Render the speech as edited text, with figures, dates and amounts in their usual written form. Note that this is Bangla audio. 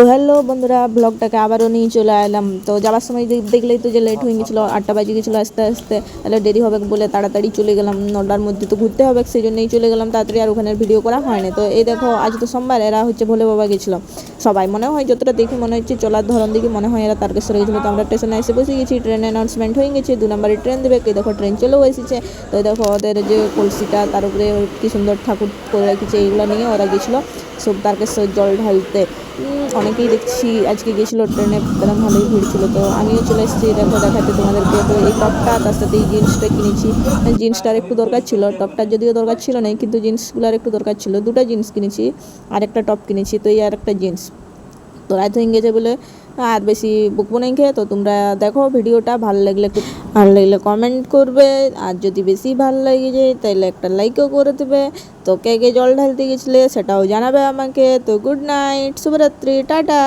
তো হ্যালো বন্ধুরা, ব্লগটাকে আবারও নিয়ে চলে এলাম। তো যাওয়ার সময় দেখলেই তো যে লেট হয়ে গেছিলো, 8টা বাজে গেছিলো আস্তে আস্তে। তাহলে দেরি হবে বলে তাড়াতাড়ি চলে গেলাম, 9টার মধ্যে তো ঘুরতে হবে, সেই জন্যই চলে গেলাম তাড়াতাড়ি। আর ওখানে ভিডিও করা হয়নি। তো এই দেখো, আজ তো সোমবার, এরা হচ্ছে ভোলে বাবা গেছিলো সবাই। মনে হয় যতটা দেখে মনে হচ্ছে, চলার ধরন দেখে মনে হয় এরা তারকেশ্বরে গেছিলো। তো আমরা স্টেশনে এসে বসে গেছি, ট্রেন অ্যানাউন্সমেন্ট হয়ে গেছে, 2 নম্বরের ট্রেন দেবে। এই দেখো ট্রেন চলেও এসেছে। তো দেখো ওদের যে কলসিটা, তার উপরে কি সুন্দর ঠাকুর করে রেখেছে, এইগুলো নিয়ে ওরা গেছিলো সব তারকেশ্বর জল ঢালতে। অনেকেই দেখছি আজকে গেছিলো ট্রেনে, তারা ভালোই ভিড় ছিল। তো আমিও চলে এসেছি দেখো দেখাতে তোমাদেরকে। তো এই টপটা, তার সাথে এই জিন্সটা কিনেছি। জিন্সটার একটু দরকার ছিল, টপটার যদিও দরকার ছিল না, কিন্তু জিন্সগুলোর একটু দরকার ছিল। 2টা জিন্স কিনেছি আর একটা টপ কিনেছি। তো এই আর একটা জিন্স। তো রাত হয়ে গেছে বলে আর বেশি বকবো নাই খেয়ে। তো তোমরা দেখো ভিডিওটা, ভালো লাগলে কমেন্ট করবে, আর যদি বেশি ভালো লেগে যায় তাহলে একটা লাইকও করে দেবে। তো কে কে জল ঢালতে গেছিলে সেটাও জানাবে আমাকে। তো গুড নাইট, শুভরাত্রি, টাটা।